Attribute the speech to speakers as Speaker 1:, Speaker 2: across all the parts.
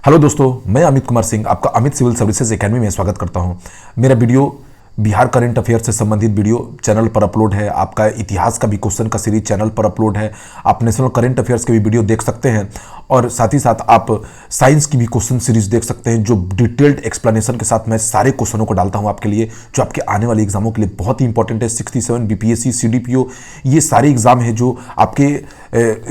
Speaker 1: Hello दोस्तों, मैं अमित कुमार सिंह आपका अमित सिविल सर्विसेज एकेडमी में स्वागत करता हूं। मेरा वीडियो बिहार करंट अफेयर से संबंधित वीडियो चैनल पर अपलोड है। आपका इतिहास का भी क्वेश्चन का सीरीज चैनल पर अपलोड है। आप नेशनल करंट अफेयर्स के भी वीडियो देख सकते हैं और साथ ही साथ आप साइंस की भी क्वेश्चन सीरीज देख सकते हैं, जो डिटेल्ड एक्सप्लेनेशन के साथ मैं सारे क्वेश्चनों को डालता हूं आपके लिए, जो आपके आने वाले एग्जामों के लिए बहुत ही इंपॉर्टेंट है। 67 बीपीएससी, सीडीपीओ, ये सारे एग्जाम है जो आपके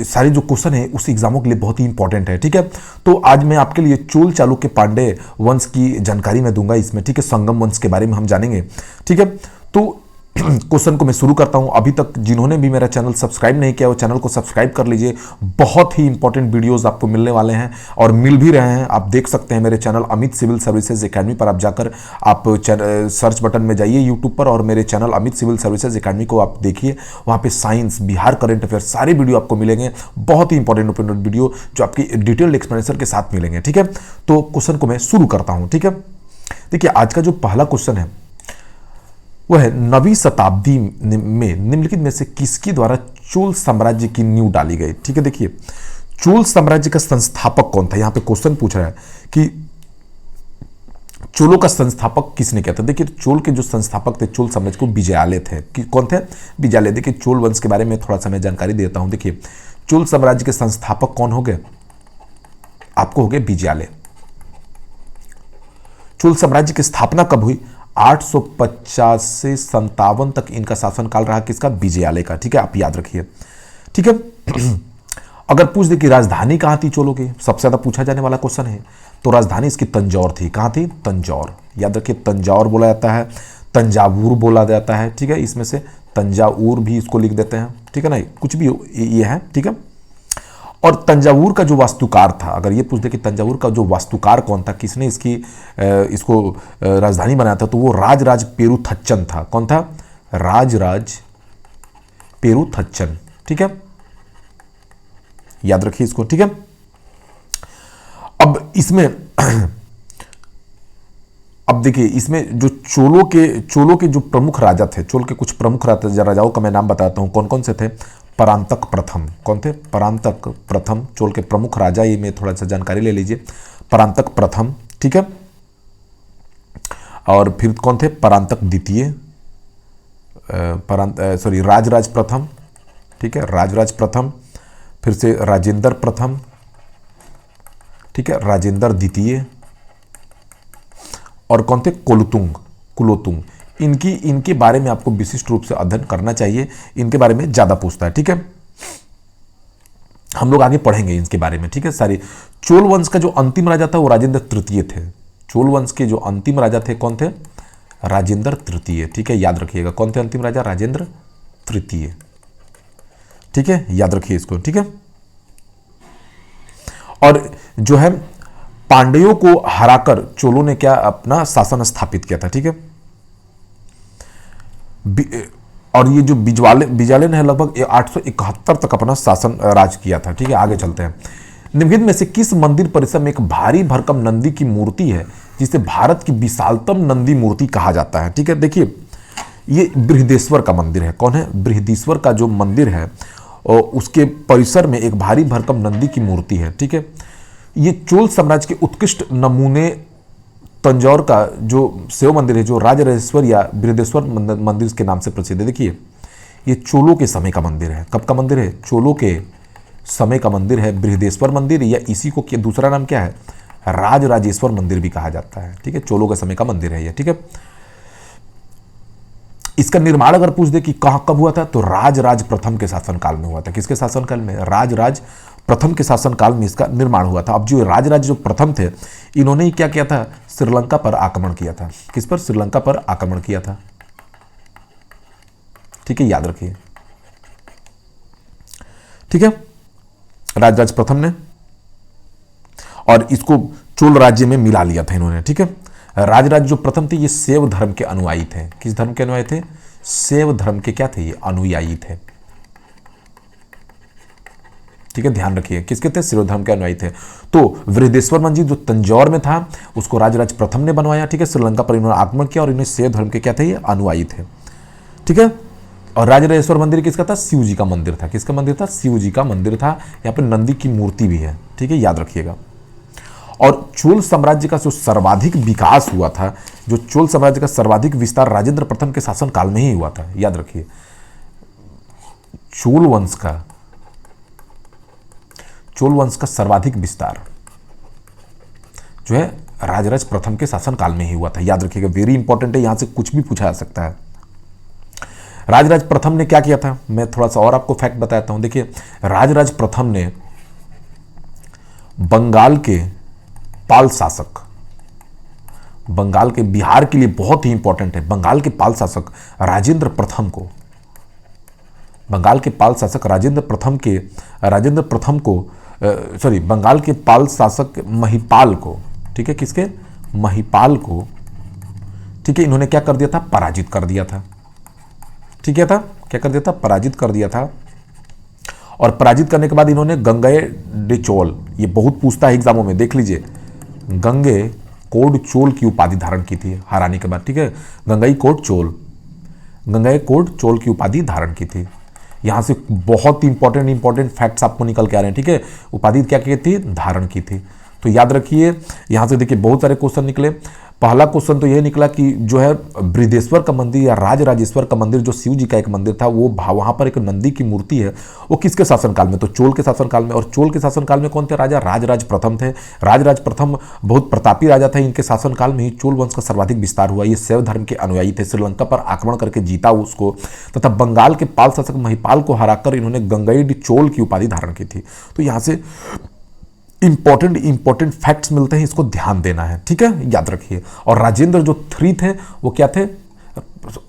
Speaker 1: सारे जो क्वेश्चन है उस एग्जामों के लिए बहुत ही इंपॉर्टेंट है। ठीक है, तो आज मैं आपके लिए चोल चालुक्य पांड्य वंश की जानकारी मैं दूंगा इसमें। ठीक है, संगम वंश के बारे में हम जानेंगे। ठीक है, तो क्वेश्चन को मैं शुरू करता हूं। अभी तक जिन्होंने भी मेरा चैनल सब्सक्राइब नहीं किया वो चैनल को सब्सक्राइब कर लीजिए। बहुत ही इंपॉर्टेंट वीडियोस आपको मिलने वाले हैं और मिल भी रहे हैं। आप देख सकते हैं मेरे channel Amit civil services academy पर। आप जाकर आप सर्च बटन में जाइए यूट्यूब पर और मेरे channel Amit civil services academy को आप देखिए। वहाँ पे साइंस, बिहार करंट अफेयर सारे वीडियो आपको मिलेंगे। बहुत ही इंपॉर्टेंट वीडियो जो आपकी डिटेल्ड एक्सप्लेनेशन के साथ मिलेंगे। ठीक है, तो क्वेश्चन को मैं शुरू करता हूँ। ठीक है, देखिए आज का जो पहला क्वेश्चन है वह है, नवीं शताब्दी में निम्नलिखित में से किसके द्वारा चोल साम्राज्य की नींव डाली गई। ठीक है, देखिए चोल साम्राज्य का संस्थापक कौन था। यहां पे क्वेश्चन पूछ रहा है कि चोलों का संस्थापक किसने किया था। देखिए चोल के जो संस्थापक थे चोल साम्राज्य को विजयालय थे। कि कौन थे? विजयालय। देखिए चोल वंश के बारे में थोड़ा सा मैं जानकारी देता हूं। देखिए चोल साम्राज्य के संस्थापक कौन हो गए? आपको हो गए विजयालय। चोल साम्राज्य की स्थापना कब हुई? 850 से 57 तक इनका शासनकाल रहा। किसका? विजयालय का। ठीक है, आप याद रखिए। ठीक है, अगर पूछ दे कि राजधानी कहां थी चोलों की, सबसे ज्यादा पूछा जाने वाला क्वेश्चन है, तो राजधानी इसकी तंजौर थी। कहां थी? तंजौर। याद रखिए, तंजौर बोला जाता है, तंजावुर बोला जाता है। ठीक है, इसमें से तंजावुर भी इसको लिख देते हैं। ठीक है ना, कुछ भी ये है। ठीक है, और तंजावुर का जो वास्तुकार था, अगर ये पूछ दे कि तंजावुर का जो वास्तुकार कौन था, किसने इसको राजधानी बनाया था, तो वो राजराज पेरुथच्चन था। कौन था? राजराज पेरुथच्चन। ठीक है, याद रखिए इसको। ठीक है, अब इसमें अब देखिए इसमें जो चोलों के जो प्रमुख राजा थे, चोल के कुछ प्रमुख राजाओं का मैं नाम बताता हूं। कौन कौन से थे? परांतक प्रथम। कौन थे? परांतक प्रथम। चोल के प्रमुख राजा, ये में थोड़ा सा जानकारी ले लीजिए। परांतक प्रथम। ठीक है, और फिर कौन थे? परांतक द्वितीय, राजराज प्रथम। ठीक है, राजराज प्रथम, फिर से राजेंद्र प्रथम। ठीक है, राजेंद्र द्वितीय, और कौन थे? कुलोतुंग। इनके बारे में आपको विशिष्ट रूप से अध्ययन करना चाहिए। इनके बारे में ज्यादा पूछता है। ठीक है, हम लोग आगे पढ़ेंगे इनके बारे में। ठीक है, सारी चोल वंश का जो अंतिम राजा था वो राजेंद्र तृतीय थे। चोल वंश के जो अंतिम राजा थे कौन थे? राजेंद्र तृतीय। ठीक है, याद रखिएगा कौन थे अंतिम राजा? राजेंद्र तृतीय। ठीक है, याद रखिए इसको। ठीक है, और जो है पांड्यों को हराकर चोलों ने क्या अपना शासन स्थापित किया था। ठीक है, और ये जो विजयालय ने लगभग 871 तक अपना शासन राज किया था। ठीक है, आगे चलते हैं। निम्नलिखित में से किस मंदिर परिसर में एक भारी भरकम नंदी की मूर्ति है जिसे भारत की विशालतम नंदी मूर्ति कहा जाता है? ठीक है, देखिए ये बृहदेश्वर का मंदिर है। कौन है? बृहदीश्वर का जो मंदिर है और उसके परिसर में एक भारी भरकम नंदी की मूर्ति है। ठीक है, ये चोल साम्राज्य के उत्कृष्ट नमूने तंजौर का जो शिव मंदिर है, जो राजराजेश्वर या बृहदेश्वर मंदिर के नाम से प्रसिद्ध है। देखिए ये चोलों के समय का मंदिर है। कब का मंदिर है? चोलों के समय का मंदिर है बृहदेश्वर मंदिर, या इसी को दूसरा नाम क्या है? राजराजेश्वर मंदिर भी कहा जाता है। ठीक है, चोलों के समय का मंदिर है ये। ठीक है, इसका निर्माण अगर पूछ दे कि कब हुआ था, तो राजराज प्रथम के शासनकाल में हुआ था। किसके शासनकाल में? राजराज प्रथम के शासनकाल में इसका निर्माण हुआ था। अब जो राजराज जो प्रथम थे, इन्होंने ही क्या किया था? श्रीलंका पर आक्रमण किया था। किस पर? श्रीलंका पर आक्रमण किया था। ठीक है, याद रखिए। ठीक है, राजराज प्रथम ने, और इसको चोल राज्य में मिला लिया था इन्होंने। ठीक है, राजराज जो प्रथम थे ये शैव धर्म के अनुयायी थे। किस धर्म के अनुयायी थे? शैव धर्म के क्या थे? ये अनुयायी थे। ठीक है, ध्यान रखिए किसके थे? शैव धर्म के अनुयायी थे। तो बृहदेश्वर मंदिर जो तंजौर में था उसको राजराज प्रथम ने बनवाया। ठीक है, श्रीलंका पर इन्होंने आक्रमण किया और इन्हें शैव धर्म के क्या थे? ये अनुयायी थे। ठीक है, और राजराजेश्वर मंदिर किसका था? शिव जी का मंदिर था। किसका मंदिर था? शिव जी का मंदिर था। यहाँ पे नंदी की मूर्ति भी है। ठीक है, याद रखिएगा। और चोल साम्राज्य का जो सर्वाधिक विकास हुआ था, जो चोल साम्राज्य का सर्वाधिक विस्तार राजेंद्र प्रथम के शासन काल में ही हुआ था। याद रखिए, चोल वंश का सर्वाधिक विस्तार जो है राजराज प्रथम के शासन काल में ही हुआ था। याद रखिएगा, वेरी इंपॉर्टेंट है, यहां से कुछ भी पूछा जा सकता है। राजराज प्रथम ने क्या किया था, मैं थोड़ा सा और आपको फैक्ट बताता हूं। देखिए, राजराज प्रथम ने बंगाल के पाल शासक, बंगाल के, बिहार के लिए बहुत ही इंपॉर्टेंट है, बंगाल के पाल शासक राजेंद्र प्रथम को, बंगाल के पाल शासक राजेंद्र प्रथम को बंगाल के पाल शासक महिपाल को, ठीक है, किसके, महिपाल को, ठीक है, इन्होंने क्या कर दिया था, पराजित कर दिया था। ठीक है, था क्या कर दिया था, पराजित कर दिया था। और पराजित करने के बाद इन्होंने गंगई चोल, ये बहुत पूछता है एग्जामों में, देख लीजिए, गंगे कोड चोल की उपाधि धारण की थी हराने के बाद। ठीक है, गंगई कोड चोल की उपाधि धारण की थी। यहां से बहुत इंपॉर्टेंट फैक्ट्स आपको निकल के आ रहे हैं। ठीक है, उपाधि क्या की थी, धारण की थी। तो याद रखिए, यहां से देखिए बहुत सारे क्वेश्चन निकले। पहला क्वेश्चन तो यह निकला कि जो है बृहदेश्वर का मंदिर या राजराजेश्वर का मंदिर, जो शिव जी का एक मंदिर था, वो वहां पर एक नंदी की मूर्ति है, वो किसके शासनकाल में, तो चोल के शासनकाल में। और चोल के शासनकाल में कौन थे, राजा राजराज प्रथम थे। राजराज प्रथम बहुत प्रतापी राजा थे, इनके शासनकाल में ही चोल वंश का सर्वाधिक विस्तार हुआ। ये शैव धर्म के अनुयायी थे, श्रीलंका पर आक्रमण करके जीता उसको, तथा बंगाल के पाल शासक महिपाल को हराकर इन्होंने गंगई चोल की उपाधि धारण की थी। तो यहां से इंपॉर्टेंट फैक्ट्स मिलते हैं, इसको ध्यान देना है। ठीक है, याद रखिए। और राजेंद्र जो 3 थे वो क्या थे,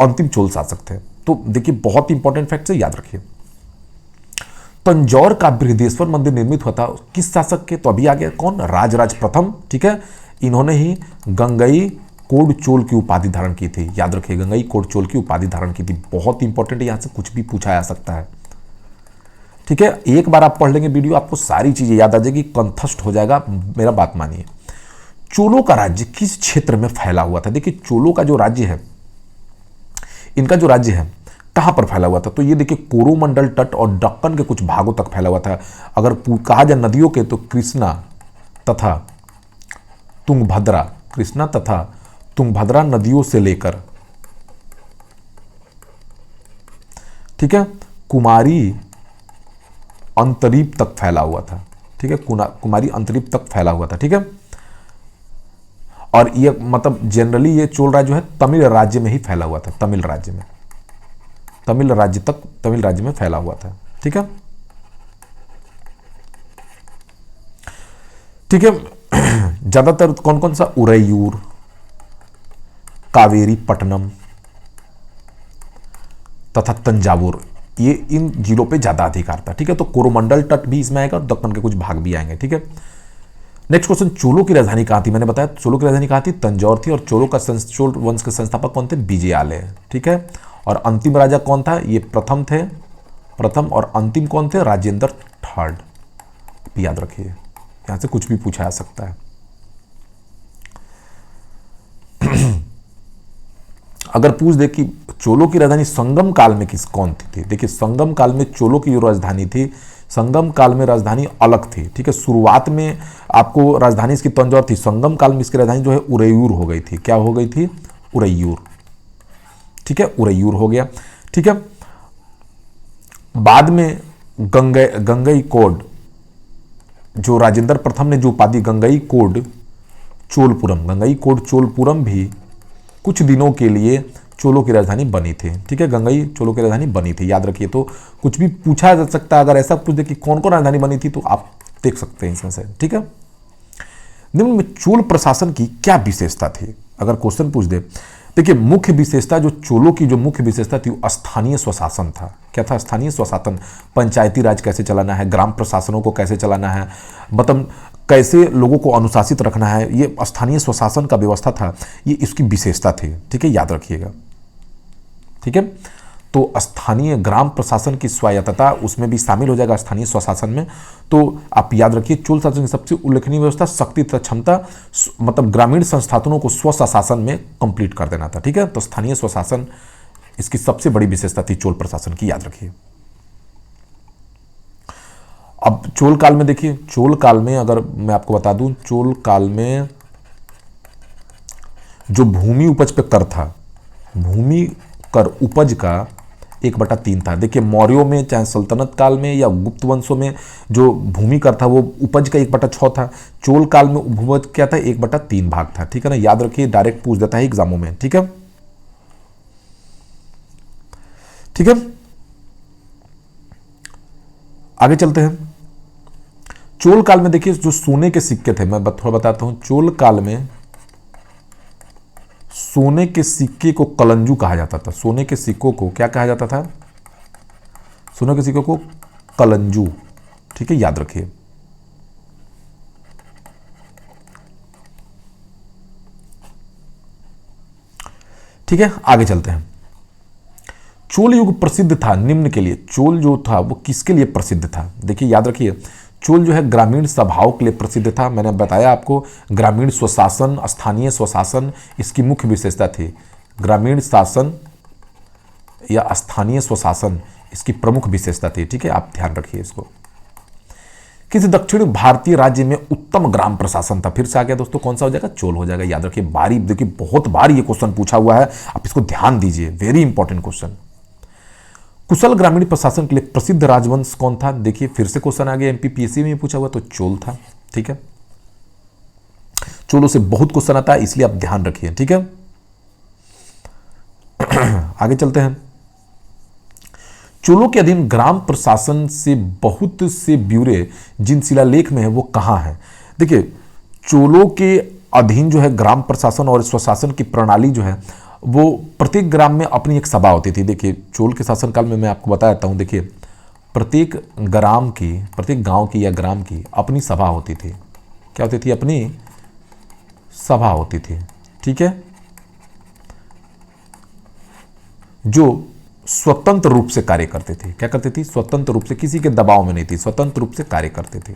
Speaker 1: अंतिम चोल शासक थे। तो देखिए बहुत इंपॉर्टेंट फैक्ट्स है, याद रखिए। तंजौर का बृहदेश्वर मंदिर निर्मित हुआ था किस शासक के, तो अभी आ गया कौन, राजराज प्रथम। ठीक है, इन्होंने ही गंगई कोड चोल की उपाधि धारण की थी। याद रखिए, गंगई कोड चोल की उपाधि धारण की थी। बहुत इंपॉर्टेंट है, यहां से कुछ भी पूछा जा सकता है। ठीक है, एक बार आप पढ़ लेंगे वीडियो, आपको सारी चीजें याद आ जाएगी, कंठस्थ हो जाएगा। मेरा बात मानिए, चोलों का राज्य किस क्षेत्र में फैला हुआ था। देखिए, चोलों का जो राज्य है, इनका जो राज्य है कहां पर फैला हुआ था, तो ये देखिए कोरोमंडल तट और दक्कन के कुछ भागों तक फैला हुआ था। अगर कहा जाए नदियों के, तो कृष्णा तथा तुंगभद्रा नदियों से लेकर, ठीक है, कुमारी अंतरीप तक फैला हुआ था। ठीक है, कुमारी अंतरीप तक फैला हुआ था। ठीक है, और ये मतलब जनरली ये चोल राज्य जो है तमिल राज्य में ही फैला हुआ था, तमिल राज्य में फैला हुआ था। ठीक है, ठीक है। ज्यादातर कौन कौन सा, उरैयूर, कावेरी पट्टनम तथा तंजावुर, ये इन जिलों पे ज्यादा अधिकार था। ठीक है, तो कोरोमंडल तट भी इसमें आएगा और दक्कन के कुछ भाग भी आएंगे। ठीक है, नेक्स्ट क्वेश्चन, चोलों की राजधानी कहां थी, मैंने बताया चोलों की राजधानी कहां थी, तंजौर थी। और चोल वंश के संस्थापक कौन थे, विजयालय। ठीक है, और अंतिम राजा कौन था, ये प्रथम और अंतिम कौन थे, राजेंद्र थर्ड। याद रखिए, यहां से कुछ भी पूछा जा सकता है। अगर पूछ दे कि चोलों की राजधानी संगम काल में कौन थी, देखिए संगम काल में चोलों की जो राजधानी थी, संगम काल में राजधानी अलग थी। ठीक है, शुरुआत में आपको राजधानी इसकी तंजौर थी, संगम काल में इसकी राजधानी जो है उरैयूर हो गई थी। क्या हो गई थी, उरैयूर। ठीक है, उरैयूर हो गया। ठीक है, बाद में गंगई कोड, जो राजेंद्र प्रथम ने जो उपाधि गंगई कोड चोलपुरम भी कुछ दिनों के लिए चोलों की राजधानी बनी थी। ठीक है, गंगई चोलों की राजधानी बनी थी, याद रखिए। तो कुछ भी पूछा जा सकता है, अगर ऐसा पूछ दे कि कौन कौन राजधानी बनी थी, तो आप देख सकते हैं इसमें से। ठीक है, निम्न में चोल प्रशासन की क्या विशेषता थी, अगर क्वेश्चन पूछ दे। देखिए, मुख्य विशेषता, जो चोलों की जो मुख्य विशेषता थी, वो स्थानीय स्वशासन था। क्या था, स्थानीय स्वशासन। पंचायती राज कैसे चलाना है, ग्राम प्रशासनों को कैसे चलाना है, मतलब कैसे लोगों को अनुशासित रखना है, ये स्थानीय स्वशासन का व्यवस्था था, ये इसकी विशेषता थी। ठीक है, याद रखिएगा। ठीक है, तो स्थानीय ग्राम प्रशासन की स्वायत्तता उसमें भी शामिल हो जाएगा, स्थानीय स्वशासन में। तो आप याद रखिए, चोल शासन की सबसे उल्लेखनीय व्यवस्था शक्ति तथा क्षमता, मतलब ग्रामीण संस्थानों को स्वशासन में कंप्लीट कर देना था। ठीक है, तो स्थानीय स्वशासन इसकी सबसे बड़ी विशेषता थी चोल प्रशासन की, याद रखिए। अब चोल काल में देखिए, चोल काल में अगर मैं आपको बता दूं, चोल काल में जो भूमि उपज पे कर था, भूमि कर उपज का 1/3 था। देखिए मौर्यों में चाहे सल्तनत काल में या गुप्त वंशों में जो भूमि कर था वो उपज का 1/6 था। चोल काल में उपज क्या था, 1/3 भाग था। ठीक है ना, याद रखिए, डायरेक्ट पूछ देता है एग्जामों में। ठीक है, ठीक है, आगे चलते हैं। चोल काल में देखिए जो सोने के सिक्के थे, मैं थोड़ा बताता हूं। चोल काल में सोने के सिक्के को कलंजू कहा जाता था। सोने के सिक्कों को क्या कहा जाता था, सोने के सिक्कों को कलंजू। ठीक है, याद रखिए। ठीक है, आगे चलते हैं। चोल युग प्रसिद्ध था निम्न के लिए। चोल जो था वो किसके लिए प्रसिद्ध था, देखिए याद रखिए, चोल जो है ग्रामीण सभाओं के लिए प्रसिद्ध था। मैंने बताया आपको, ग्रामीण स्वशासन, स्थानीय स्वशासन इसकी मुख्य विशेषता थी। ग्रामीण शासन या स्थानीय स्वशासन इसकी प्रमुख विशेषता थी। ठीक है, आप ध्यान रखिए इसको। किसी दक्षिण भारतीय राज्य में उत्तम ग्राम प्रशासन था। फिर से आ गया दोस्तों, कौन सा हो जाएगा, चोल हो जाएगा। याद रखिए, बारी देखिए, बहुत बार ये क्वेश्चन पूछा हुआ है, आप इसको ध्यान दीजिए, वेरी इंपॉर्टेंट क्वेश्चन। कुशल ग्रामीण प्रशासन के लिए प्रसिद्ध राजवंश कौन था, देखिए फिर से क्वेश्चन आ गया, एमपीपीएससी में पूछा हुआ, तो चोल था। ठीक है, चोलों से बहुत क्वेश्चन आता है, इसलिए आप ध्यान रखिए। ठीक है, आगे चलते हैं। चोलों के अधीन ग्राम प्रशासन से बहुत से ब्यूरे जिन शिलालेख में है वो कहां है। देखिए चोलों के अधीन जो है ग्राम प्रशासन और स्वशासन की प्रणाली जो है वो प्रत्येक ग्राम में अपनी एक सभा होती थी। देखिए चोल के शासनकाल में मैं आपको बता देता हूं, देखिए प्रत्येक ग्राम की, प्रत्येक गांव की या ग्राम की अपनी सभा होती थी। क्या होती थी, अपनी सभा होती थी। ठीक है, जो स्वतंत्र रूप से कार्य करते थे। क्या करते थी, स्वतंत्र रूप से, किसी के दबाव में नहीं थी, स्वतंत्र रूप से कार्य करते थे।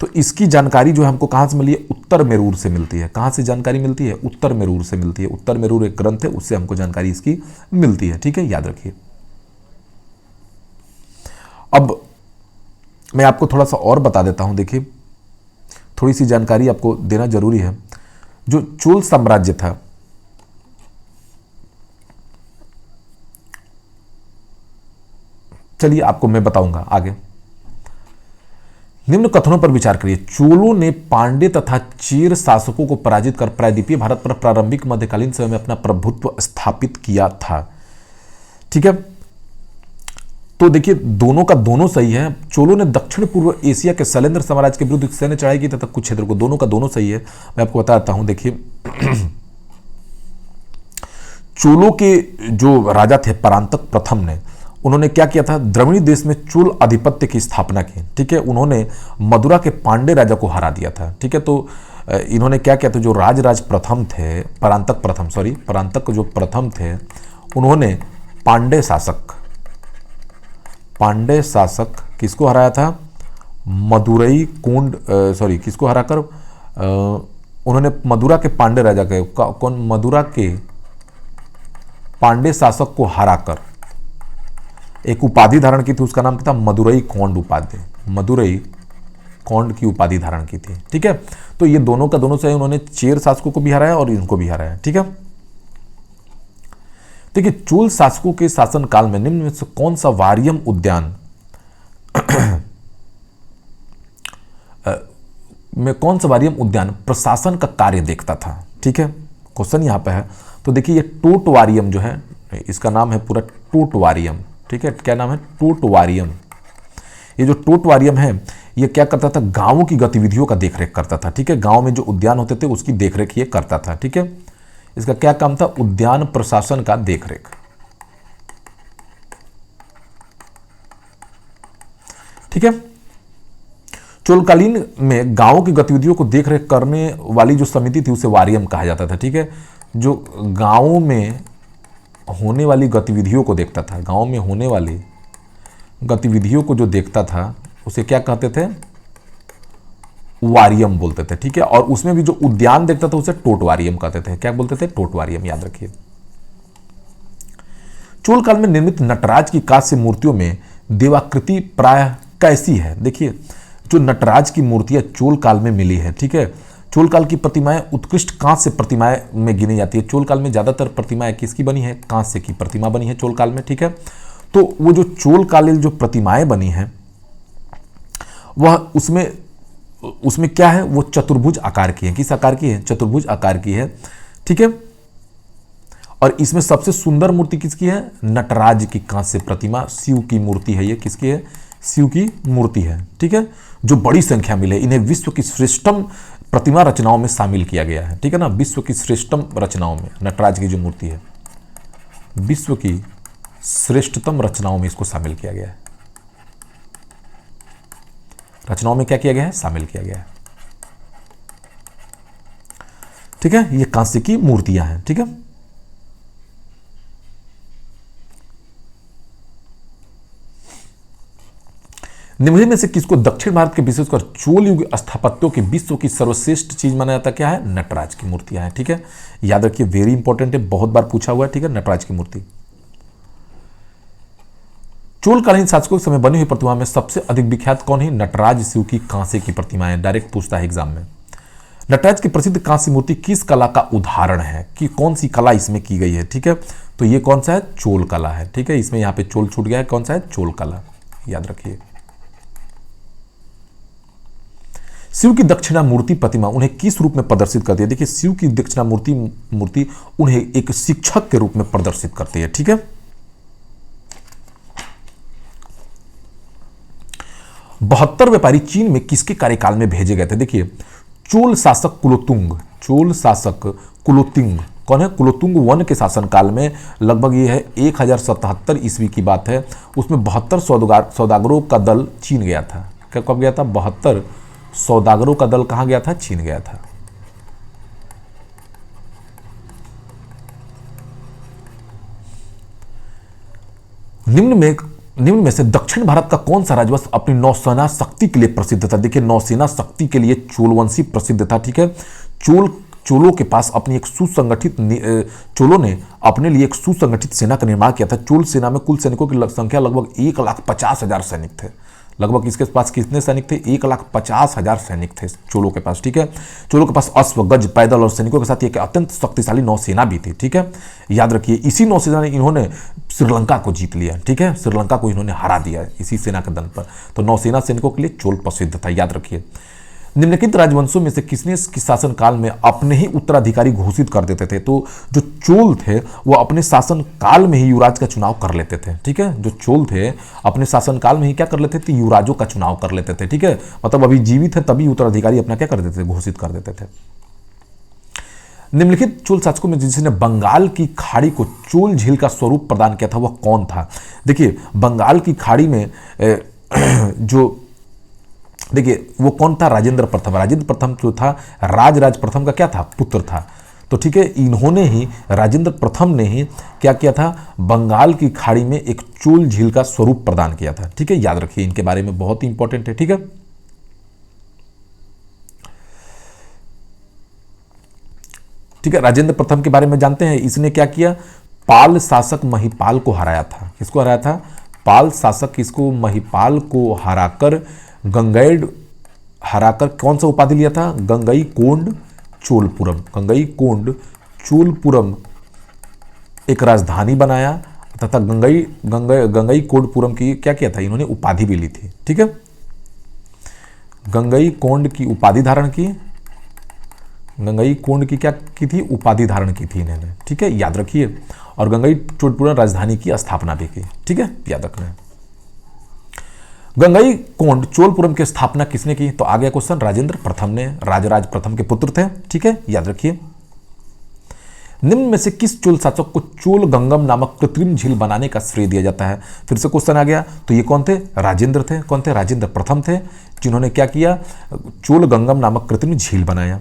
Speaker 1: तो इसकी जानकारी जो है हमको कहां से मिली है, उत्तर मेरूर से मिलती है। कहां से जानकारी मिलती है, उत्तर मेरूर से मिलती है। उत्तर मेरूर एक ग्रंथ है, उससे हमको जानकारी इसकी मिलती है। ठीक है, याद रखिए। अब मैं आपको थोड़ा सा और बता देता हूं, देखिए थोड़ी सी जानकारी आपको देना जरूरी है। जो चोल साम्राज्य था, चलिए आपको मैं बताऊंगा आगे। निम्न कथनों पर विचार करिए। चोलों ने पांड्य तथा चेर शासकों को पराजित कर प्रायद्वीपीय भारत पर प्रारंभिक मध्यकालीन समय में अपना प्रभुत्व स्थापित किया था। ठीक है, तो देखिए दोनों का दोनों सही है। चोलों ने दक्षिण पूर्व एशिया के शैलेंद्र साम्राज्य के विरुद्ध सैन्य चढ़ाई की तथा कुछ क्षेत्र को, दोनों का दोनों सही है। मैं आपको बताता हूं, देखिए चोलों के जो राजा थे परांतक प्रथम ने, उन्होंने क्या किया था, द्रविड़ देश में चोल आधिपत्य की स्थापना की। ठीक है, उन्होंने मदुरा के पांडे राजा को हरा दिया था। ठीक है, तो इन्होंने क्या किया था, जो राज प्रथम थे, परांतक जो प्रथम थे, उन्होंने पांडे शासक किसको हराया था, मदुरई कोंड, किसको हराकर, उन्होंने मदुरा के पांडे राजा के कौन, मदुरा के पांडे शासक को हराकर एक उपाधि धारण की थी, उसका नाम था मदुरई कोंड उपाधि। मदुरई कोंड की उपाधि धारण की थी। ठीक है, तो ये दोनों का दोनों से उन्होंने चेर शासकों को भी हराया और इनको भी हराया। ठीक है, देखिए चोल शासकों के शासन काल में निम्न में से कौन सा वारियम उद्यान प्रशासन का कार्य देखता था। ठीक है, क्वेश्चन यहां पे है। तो देखिए ये टोटवारियम जो है, इसका नाम है पूरा टोटवारियम। ठीक है, क्या नाम है, टोटवारियम। ये जो टोटवारियम है ये क्या करता था, गांवों की गतिविधियों का देखरेख करता था। ठीक है, गांव में जो उद्यान होते थे उसकी देखरेख ये करता था। ठीक है, इसका क्या काम था, उद्यान प्रशासन का देखरेख। ठीक है, चोलकालीन में गांवों की गतिविधियों को देखरेख करने वाली जो समिति थी उसे वारियम कहा जाता था। ठीक है, जो गांवों में होने वाली गतिविधियों को देखता था, गांव में होने वाली गतिविधियों को जो देखता था उसे क्या कहते थे, वारियम बोलते थे। ठीक है, और उसमें भी जो उद्यान देखता था उसे टोटवारियम कहते थे। क्या बोलते थे, टोटवारियम। याद रखिए। चोल काल में निर्मित नटराज की कांस्य मूर्तियों में देवाकृति प्रायः कैसी है? देखिए, जो नटराज की मूर्तियां चोल काल में मिली है, ठीक है, चोल काल की प्रतिमाएं उत्कृष्ट कांस्य प्रतिमाएं में गिनी जाती है। चोल काल में ज्यादातर प्रतिमाएं किसकी बनी है? कांस्य की प्रतिमा बनी है चोल काल में, ठीक है। तो वो जो चोल कालीन जो प्रतिमाएं बनी हैं वह उसमें क्या है? वो चतुर्भुज आकार की है। किस आकार की है? चतुर्भुज आकार की है, ठीक है। और इसमें सबसे सुंदर मूर्ति किसकी है? नटराज की कांस्य प्रतिमा, शिव की मूर्ति है। ये किसकी है? शिव की मूर्ति है, ठीक है, जो बड़ी संख्या में मिले। इन्हें विश्व की श्रेष्ठतम प्रतिमा रचनाओं में शामिल किया गया है, ठीक है ना। विश्व की श्रेष्ठतम रचनाओं में नटराज की जो मूर्ति है, विश्व की श्रेष्ठतम रचनाओं में इसको शामिल किया गया है। रचनाओं में क्या किया गया है? शामिल किया गया है, ठीक है। ये कांस्य की मूर्तियां हैं, ठीक है। निम्न में से किसको दक्षिण भारत के विशेषकर चोल युग स्थापत्यों के विश्व की सर्वश्रेष्ठ चीज माना जाता? क्या है? नटराज की मूर्तियां हैं, ठीक है। याद रखिए, वेरी इंपॉर्टेंट है, बहुत बार पूछा हुआ है, ठीक है। नटराज की मूर्ति। चोलकालीन शासकों के समय बनी हुई प्रतिमा में सबसे अधिक विख्यात कौन है? नटराज शिव की कांसे की प्रतिमाएं। डायरेक्ट पूछता है एग्जाम में। नटराज की प्रसिद्ध कांस्य मूर्ति किस कला का उदाहरण है? कि कौन सी कला इसमें की गई है, ठीक है। तो ये कौन सा है? चोल कला है, ठीक है। इसमें यहां पे चोल छूट गया है, कौन सा है? चोल कला, याद रखिए। शिव की दक्षिणा मूर्ति प्रतिमा उन्हें किस रूप में प्रदर्शित करती है? देखिए, शिव की दक्षिणा मूर्ति उन्हें एक शिक्षक के रूप में प्रदर्शित करती है, ठीक है। 72 व्यापारी चीन में किसके कार्यकाल में भेजे गए थे? देखिए, चोल शासक कुलोतुंग, चोल शासक कुलोतुंग कौन है? कुलोतुंग वन के शासनकाल में, लगभग ये है 1077 ईस्वी की बात है। उसमें 72 सौदागरों का दल चीन गया था। क्या कब गया था? 72 सौदागरों का दल कहां गया था? चीन गया था। निम्न में से दक्षिण भारत का कौन सा राजवंश अपनी नौसेना शक्ति के लिए प्रसिद्ध था? देखिए, नौसेना शक्ति के लिए चोलवंशी प्रसिद्ध था, ठीक है। चोलों के पास अपनी एक सुसंगठित चोलों ने अपने लिए एक सुसंगठित सेना का निर्माण किया था। चोल सेना में कुल सैनिकों की संख्या लगभग 1,50,000 सैनिक थे। लगभग इसके पास कितने सैनिक थे? 1,50,000 सैनिक थे चोलों के पास, ठीक है। चोलों के पास अश्व, गज, पैदल और सैनिकों के साथ एक अत्यंत शक्तिशाली नौसेना भी थी, ठीक है। याद रखिए, इसी नौसेना ने इन्होंने श्रीलंका को जीत लिया, ठीक है। श्रीलंका को इन्होंने हरा दिया इसी सेना के दल पर। तो नौसेना सैनिकों के लिए चोल प्रसिद्ध था, याद रखिए। निम्नलिखित राजवंशों में से किसने इसके शासन काल में अपने ही उत्तराधिकारी घोषित कर देते थे? तो जो चोल थे वो अपने शासन काल में ही युवराज का चुनाव कर लेते थे, ठीक है। जो चोल थे अपने शासन काल में ही क्या कर लेते थे? युवराजों का चुनाव कर लेते थे, ठीक है। मतलब अभी जीवित है तभी उत्तराधिकारी अपना क्या कर देते थे? घोषित कर देते थे। निम्नलिखित चोल शासकों में जिसने बंगाल की खाड़ी को चोल झील का स्वरूप प्रदान किया था वह कौन था? देखिए, बंगाल की खाड़ी में जो देखिए वो कौन था? राजेंद्र प्रथम। राजेंद्र प्रथम जो था, राज प्रथम का क्या था? पुत्र था। तो ठीक है, इन्होंने ही, राजेंद्र प्रथम ने ही क्या किया था? बंगाल की खाड़ी में एक चोल झील का स्वरूप प्रदान किया था, ठीक है। याद रखिए, इनके बारे में बहुत ही इंपॉर्टेंट है, ठीक है। ठीक है, राजेंद्र प्रथम के बारे में जानते हैं। इसने क्या किया? पाल शासक महिपाल को हराया था। किसको हराया था? पाल शासक किसको? महिपाल को हराकर कौन सा उपाधि लिया था? गंगई कोंड चोलपुरम। गंगई कोंड चोलपुरम एक राजधानी बनाया तथा गंगई कोंडपुरम की क्या किया था? इन्होंने उपाधि भी ली थी, ठीक है। गंगई कोंड की उपाधि धारण की, गंगई कोंड की क्या की थी? उपाधि धारण की थी इन्होंने, ठीक है। याद रखिए, और गंगई चोलपुरम राजधानी की स्थापना भी की, ठीक है, याद रखना है। गंगई कोंड चोलपुरम की स्थापना किसने की? तो आ गया क्वेश्चन, राजेंद्र प्रथम ने। राजराज प्रथम के पुत्र थे, ठीक है, याद रखिए। निम्न में से किस चोल शासक को चोल गंगम नामक कृत्रिम झील बनाने का श्रेय दिया जाता है? फिर से क्वेश्चन आ गया। तो ये कौन थे? राजेंद्र थे। कौन थे? राजेंद्र प्रथम थे, जिन्होंने क्या किया? चोल गंगम नामक कृत्रिम झील बनाया।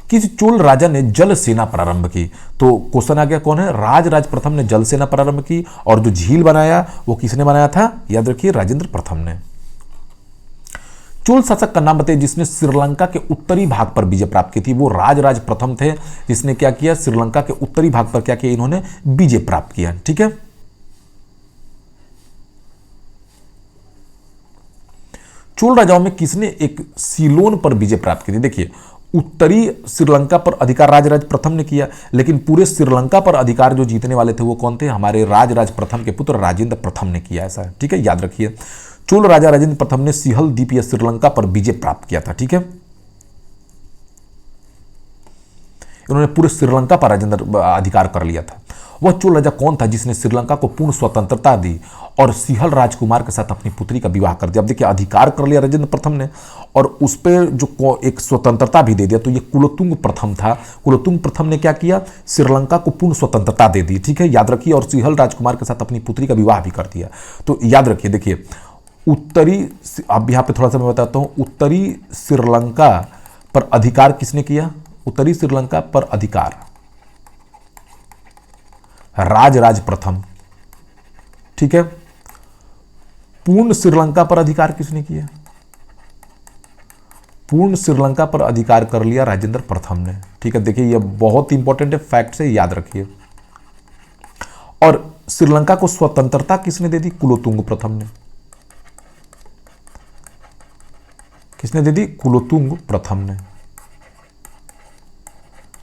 Speaker 1: किस चोल राजा ने जल सेना प्रारंभ की? तो क्वेश्चन आ गया, कौन है? राज प्रथम ने जल सेना प्रारंभ की। और जो झील बनाया वो किसने बनाया था? याद रखिए, राजेंद्र प्रथम ने। चोल शासक का नाम बताइए जिसने श्रीलंका के उत्तरी भाग पर विजय प्राप्त की थी। वो राजराज प्रथम थे जिसने क्या किया, श्रीलंका के उत्तरी भाग पर क्या किया, इन्होंने विजय प्राप्त किया। ठीक है, चोल राजाओं में किसने एक सीलोन पर विजय प्राप्त की थी। देखिए, उत्तरी श्रीलंका पर अधिकार राजराज प्रथम ने किया, लेकिन पूरे श्रीलंका पर अधिकार जो जीतने वाले थे वो कौन थे, हमारे राजराज प्रथम के पुत्र राजेंद्र प्रथम ने किया। ऐसा है, ठीक है, याद रखिए। चोल राजा राजेंद्र प्रथम ने सिहल द्वीप या श्रीलंका पर विजय प्राप्त किया था। ठीक है, इन्होंने पूरे श्रीलंका पर राजेंद्र अधिकार कर लिया था। वह चोल राजा कौन था जिसने श्रीलंका को पूर्ण स्वतंत्रता दी और सिहल राजकुमार के साथ अपनी पुत्री का विवाह कर दिया। अब देखिए, अधिकार कर लिया राजेंद्र प्रथम ने और उस पर जो एक स्वतंत्रता भी दे दिया, तो ये कुलोतुंग प्रथम था। कुलोतुंग प्रथम ने क्या किया, श्रीलंका को पूर्ण स्वतंत्रता दे दी। ठीक है, याद रखिए, और सिहल राजकुमार के साथ अपनी पुत्री का विवाह भी कर दिया। तो याद रखिए, देखिए उत्तरी, अब यहाँ पे थोड़ा सा मैं बताता हूँ, उत्तरी श्रीलंका पर अधिकार किसने किया, उत्तरी श्रीलंका पर अधिकार राजराज प्रथम। ठीक है, पूर्ण श्रीलंका पर अधिकार किसने किया, पूर्ण श्रीलंका पर अधिकार कर लिया राजेंद्र प्रथम ने। ठीक है, देखिए ये बहुत इंपॉर्टेंट है, फैक्ट से याद रखिए। और श्रीलंका को स्वतंत्रता किसने दे दी, कुलोतुंग प्रथम ने। किसने दे दी, कुलोतुंग प्रथम ने।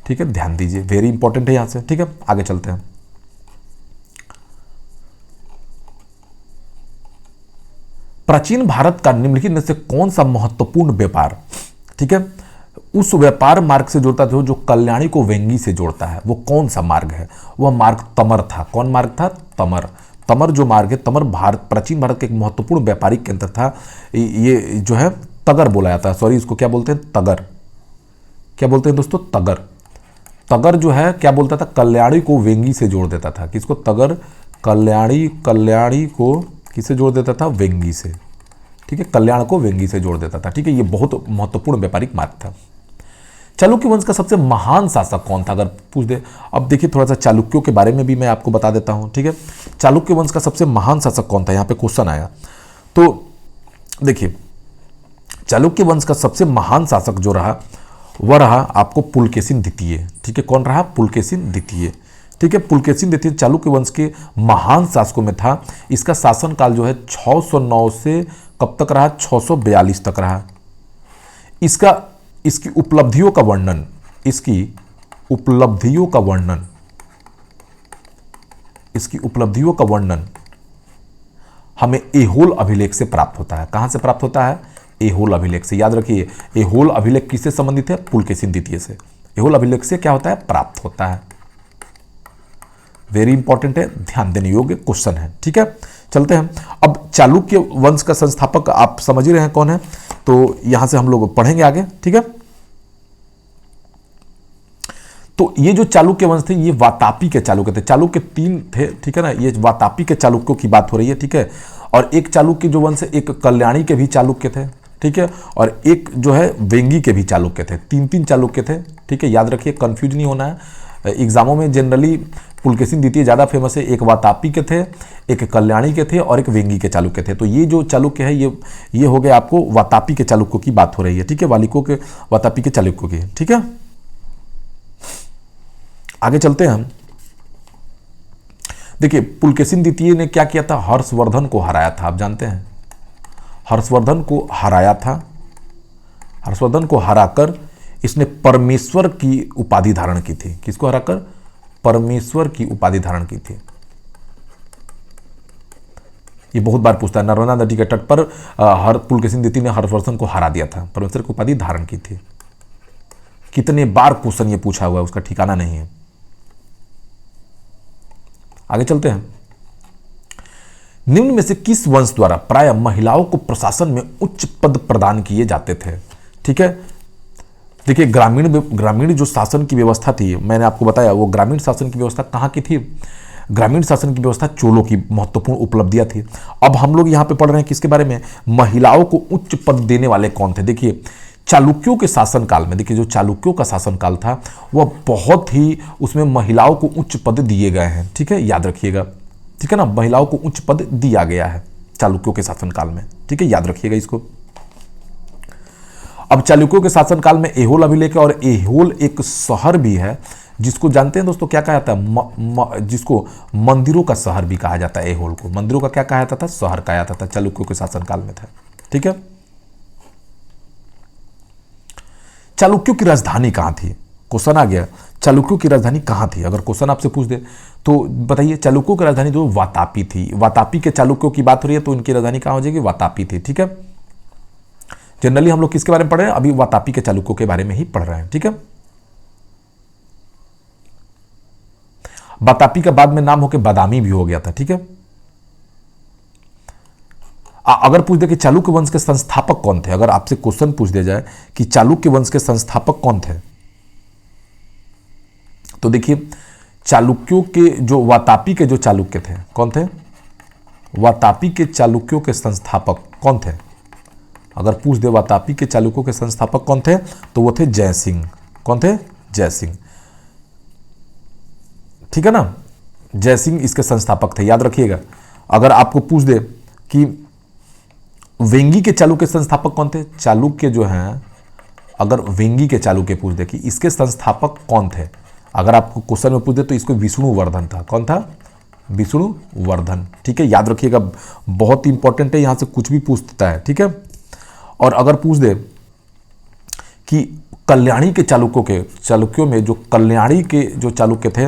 Speaker 1: ठीक है, ध्यान दीजिए, वेरी इंपॉर्टेंट है यहां से। ठीक है, आगे चलते हैं। प्राचीन भारत का निम्नलिखित में से कौन सा महत्वपूर्ण व्यापार, ठीक है, उस व्यापार मार्ग से जोड़ता था जो कल्याणी को वेंगी से जोड़ता है, वो कौन सा मार्ग है, वह मार्ग तमर था। कौन मार्ग था, तमर। तमर जो मार्ग है, तमर भारत, प्राचीन भारत का एक महत्वपूर्ण व्यापारिक केंद्र था। ये जो है तगर बोला जाता है, सॉरी इसको क्या बोलते हैं, तगर। क्या बोलते हैं दोस्तों, तगर। तगर जो है क्या बोलता था, कल्याणी को वेंगी से जोड़ देता था। किसको, तगर, कल्याणी को किससे जोड़ देता था, वेंगी से। ठीक है, कल्याण को वेंगी से जोड़ देता था। ठीक है, ये बहुत महत्वपूर्ण व्यापारिक मार्ग था। चालुक्य वंश का सबसे महान शासक कौन था, अगर पूछ दे। अब देखिए, थोड़ा सा चालुक्यों के बारे में भी मैं आपको बता देता हूं। ठीक है, चालुक्य वंश का सबसे महान शासक कौन था, यहां पे क्वेश्चन आया। तो देखिए, चालुक्य वंश का सबसे महान शासक जो रहा वह रहा आपको पुलकेशिन द्वितीय। ठीक है, कौन रहा, पुलकेशिन द्वितीय। ठीक है, पुलकेशिन द्वितीय चालुक्य वंश के महान शासकों में था। इसका शासनकाल जो है 609 से कब तक रहा, 642 तक रहा। इसकी उपलब्धियों का वर्णन, इसकी उपलब्धियों का वर्णन हमें एहोल अभिलेख से प्राप्त होता है। कहां से प्राप्त होता है, एहोल अभिलेख से। याद रखिए, एहोल अभिलेख किससे संबंधित है, पुलकेशिन द्वितीय से। एहोल अभिलेख से क्या होता है, प्राप्त होता है। वेरी इंपॉर्टेंट है, ध्यान देने योग्य क्वेश्चन है। ठीक है, चलते हैं। अब चालुक्य वंश का संस्थापक आप समझ ही रहे हैं कौन है, तो यहां से हम लोग पढ़ेंगे आगे। ठीक है, तो ये जो चालुक्य वंश थे ये वातापी के चालुक्य थे। चालुक्य 3 थे, ठीक है ना, ये वातापी के चालुक्यों की बात हो रही है। ठीक है, और एक चालुक्य जो वंश है, एक कल्याणी के भी चालुक्य थे। ठीक है, और एक जो है वेंगी के भी चालुक्य थे। 3 चालुक्य थे। ठीक है, याद रखिए, कंफ्यूज नहीं होना है। एग्जामों में जनरली पुलकेशिन द्वितीय ज़्यादा फेमस है। एक वातापी के थे, एक कल्याणी के थे और एक वेंगी के चालुक्य थे। तो ये जो चालुक्य है ये हो गया आपको वातापी के चालुक्यों की बात हो रही है। ठीक है, वालिकों के, वातापी के चालुक्यों की। ठीक है, आगे चलते हैं हम। देखिए, पुलकेशिन द्वितीय ने क्या किया था, हर्षवर्धन को हराया था। आप जानते हैं, हर्षवर्धन को हराया था। हर्षवर्धन को हराकर इसने परमेश्वर की उपाधि धारण की थी। किसको हराकर, परमेश्वर की उपाधि धारण की थी। ये बहुत बार पूछता है, नर्मदा नदी के तट पर पुलकेशिन द्वितीय ने हर्षवर्धन को हरा दिया था, परमेश्वर की उपाधि धारण की थी। कितने बार क्वेश्चन ये पूछा हुआ है, उसका ठिकाना नहीं है। आगे चलते हैं। निम्न में से किस वंश द्वारा प्राय महिलाओं को प्रशासन में उच्च पद प्रदान किए जाते थे। ठीक है, देखिए, ग्रामीण जो शासन की व्यवस्था थी, मैंने आपको बताया वो ग्रामीण शासन की व्यवस्था कहाँ की थी, ग्रामीण शासन की व्यवस्था चोलों की महत्वपूर्ण उपलब्धियां थी। अब हम लोग यहाँ पे पढ़ रहे हैं किसके बारे में, महिलाओं को उच्च पद देने वाले कौन थे। देखिए, चालुक्यों के शासनकाल में, देखिए जो चालुक्यों का शासनकाल था वह बहुत ही, उसमें महिलाओं को उच्च पद दिए गए हैं। ठीक है, याद रखिएगा। ठीक है ना, महिलाओं को उच्च पद दिया गया है चालुक्यों के शासनकाल में। ठीक है, याद रखिएगा इसको। अब चालुक्यों के शासनकाल में एहोल अभिलेख है, और एहोल एक शहर भी है जिसको जानते हैं दोस्तों क्या कहा जाता है, जिसको मंदिरों का शहर भी कहा जाता है। एहोल को मंदिरों का क्या कहा जाता था, शहर कहा जाता था, चालुक्यों के शासनकाल में था। ठीक है, चालुक्यों की राजधानी कहां थी, क्वेश्चन आ गया, चालुक्यों की राजधानी कहां थी, अगर क्वेश्चन आपसे पूछ दे तो बताइए। चालुक्यों की राजधानी जो वातापी थी, वातापी के चालुक्यों की बात हो रही है तो इनकी राजधानी कहां हो जाएगी, वातापी थी। ठीक है, जनरली हम लोग किसके बारे में पढ़ रहे हैं, अभी वातापी के चालुक्यों के बारे में ही पढ़ रहे हैं। ठीक है, वातापी का बाद में नाम होकर बादामी भी हो गया था। ठीक है, अगर पूछ दे कि चालुक्य वंश के संस्थापक कौन थे, अगर आपसे क्वेश्चन पूछ दिया जाए कि चालुक्य वंश के संस्थापक कौन थे, तो देखिए चालुक्यों के जो वातापी के जो चालुक्य थे कौन थे, वातापी के चालुक्यों के संस्थापक कौन थे, अगर पूछ दे वातापी के चालुक्यों के संस्थापक कौन थे तो वो थे जयसिंह। कौन थे, जयसिंह। ठीक है ना, जयसिंह इसके संस्थापक थे, याद रखिएगा। अगर आपको पूछ दे कि वेंगी के चालुक्य संस्थापक कौन थे, चालुक्य जो हैं, अगर वेंगी के चालुक्य पूछ दे कि इसके संस्थापक कौन थे, अगर आपको क्वेश्चन में पूछ दे तो इसको विष्णुवर्धन था। कौन था, विष्णुवर्धन। ठीक है, याद रखिएगा, बहुत इंपॉर्टेंट है, यहां से कुछ भी पूछ सकता है। ठीक है, और अगर पूछ दे कि कल्याणी के चालुक्यों में जो कल्याणी के जो चालुक्य थे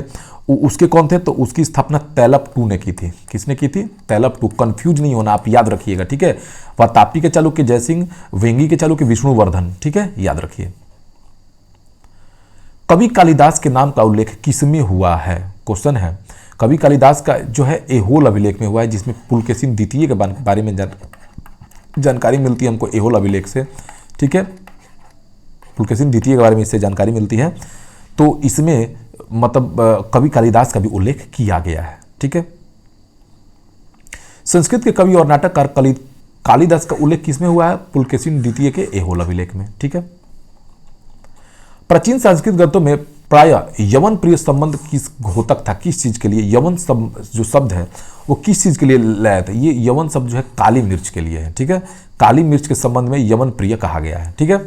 Speaker 1: उसके कौन थे, तो उसकी स्थापना तैलप टू ने की थी। किसने की थी, तैलप टू। कंफ्यूज नहीं होना, आप याद रखिएगा। ठीक है, वातापी के चालुक्य जयसिंह, वेंगी के चालुक्य विष्णुवर्धन। ठीक है, याद रखिए। कवि कालिदास के नाम का उल्लेख किसमें हुआ है, क्वेश्चन है। कवि कालिदास का जो है एहोल अभिलेख में हुआ है, जिसमें पुलकेशिन द्वितीय के बारे में जानकारी मिलती है हमको एहोल अभिलेख से। ठीक है, पुलकेशिन द्वितीय के बारे में इससे जानकारी मिलती है, तो इसमें मतलब कवि कालिदास का भी उल्लेख किया गया है। ठीक है, संस्कृत के कवि और नाटककार कालिदास का उल्लेख किसमें हुआ है, पुलकेशिन द्वितीय के एहोल अभिलेख में। ठीक है, प्राचीन संस्कृत ग्रंथों में प्राय यवन प्रिय संबंध किस घोतक था, किस चीज के लिए, यवन जो शब्द है वो किस चीज के लिए लाया था, ये यवन शब्द जो है काली मिर्च के लिए है। ठीक है, काली मिर्च के संबंध में यवन प्रिय कहा गया है। ठीक है,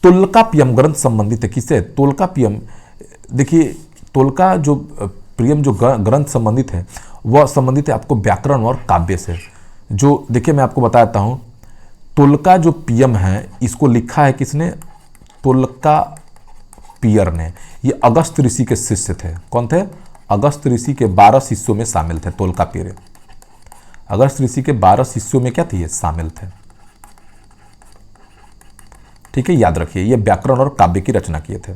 Speaker 1: तोल्कापियम ग्रंथ संबंधित है किससे, तोल्कापियम, देखिए तोल्का जो प्रियम जो ग्रंथ संबंधित है वह संबंधित है आपको व्याकरण और काव्य से। जो देखिए मैं आपको बताता हूं, तोल्का जो पियम है इसको लिखा है किसने, तोल्का पियर ने। ये अगस्त ऋषि के शिष्य थे। कौन थे, अगस्त ऋषि के 12 शिष्यों में शामिल थे तोल्का पियर। अगस्त ऋषि के 12 शिष्यों में क्या थे, ये शामिल थे। ठीक है, याद रखिए, ये व्याकरण और काव्य की रचना किए थे।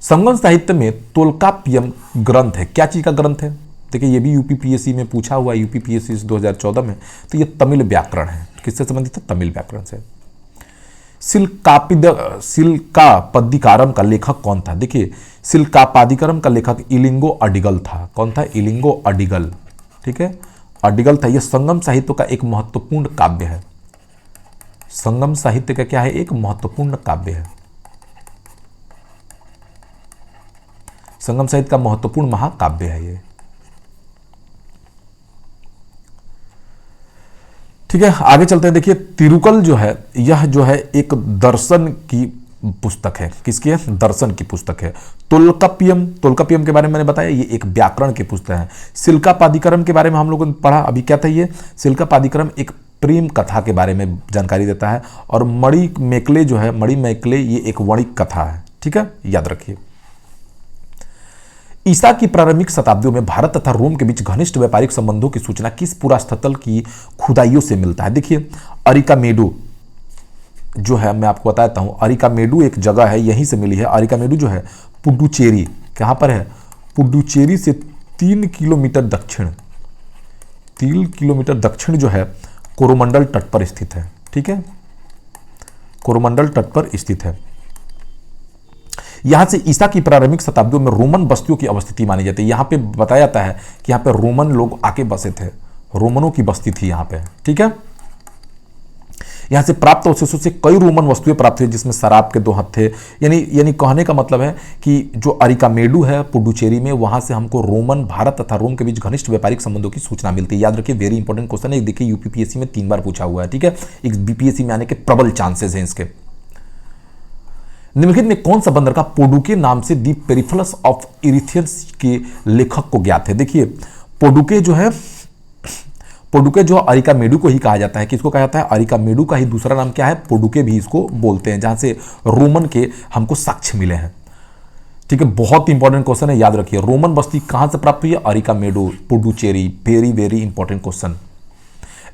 Speaker 1: संगम साहित्य में तोल्कापियम ग्रंथ है, क्या चीज का ग्रंथ है, देखिए ये भी यूपीपीएससी में पूछा हुआ है, यूपीपीएससी 2014 में। तो ये तमिल व्याकरण है, किससे संबंधित है, तमिल व्याकरण से। सिल्कापद्दिकारम का लेखक कौन था, देखिए सिल्कापादिकारम का लेखक इलिंगो अडिगल था। कौन था, इलिंगो अडिगल। ठीक है, अडिगल था। यह संगम साहित्य का एक महत्वपूर्ण काव्य है। संगम साहित्य का क्या है, एक महत्वपूर्ण काव्य है। संगम साहित्य का महत्वपूर्ण महाकाव्य है ये। ठीक है, आगे चलते हैं। देखिए तिरुकल जो है, यह जो है एक दर्शन की पुस्तक है। किसकी है, दर्शन की पुस्तक है। तोल्कापियम के बारे में मैंने बताया, ये एक व्याकरण की पुस्तक है। सिल्कापादिकारम के बारे में हम लोगों ने पढ़ा, अभी क्या था ये, सिल्कापादिकारम एक प्रेम कथा के बारे में जानकारी देता है। और मणिमेकले जो है, मणिमेकले ये एक वणिक कथा है। ठीक है, याद रखिए। ईसा की प्रारंभिक शताब्दियों में भारत तथा रोम के बीच घनिष्ठ व्यापारिक संबंधों की सूचना किस पुरास्थल की खुदाइयों से मिलता है, देखिए अरिकामेडु जो है, मैं आपको बताता हूं, अरिकामेडु एक जगह है, यहीं से मिली है। अरिकामेडु जो है पुडुचेरी, कहां पर है, पुडुचेरी से 3 किलोमीटर दक्षिण, 3 किलोमीटर दक्षिण जो है कोरोमंडल तट पर स्थित है। ठीक है, कोरोमंडल तट पर स्थित है। यहां से ईसा की प्रारंभिक शताब्दियों में रोमन बस्तियों की अवस्थिति मानी जाती है। यहां पे बताया जाता है कि यहां पे रोमन लोग आके बसे थे, रोमनों की बस्ती थी यहां पे। ठीक है, यहाँ से प्राप्त अवशेषों से कई रोमन वस्तुएं प्राप्त हुई जिसमें शराब के 2 हत्थे, यानी कहने का मतलब है कि जो अरिकामेडू है पुडुचेरी में, वहां से हमको रोमन, भारत तथा रोम के बीच घनिष्ठ व्यापारिक संबंधों की सूचना मिलती है। याद रखिए, वेरी इंपॉर्टेंट क्वेश्चन है, देखिए यूपीपीएससी में 3 बार पूछा हुआ है, ठीक है, एक बीपीएससी में आने के प्रबल चांसेस हैं इसके। निम्नलिखित में कौन सा बंदरगाह पोडुके नाम से दी पेरिफेरल्स ऑफ इरिथियंस के लेखक को ज्ञात है? देखिए पोडुके जो अरिकामेडू को ही कहा जाता है, किसको कहा जाता है? अरिकामेडू का ही दूसरा नाम क्या है? पोडुके भी इसको बोलते हैं, जहां से रोमन के हमको साक्ष्य मिले हैं, ठीक है। बहुत इंपॉर्टेंट क्वेश्चन है, याद रखिए। रोमन बस्ती कहां से प्राप्त हुई है? Arikamedu, Puducherry. Very very important question.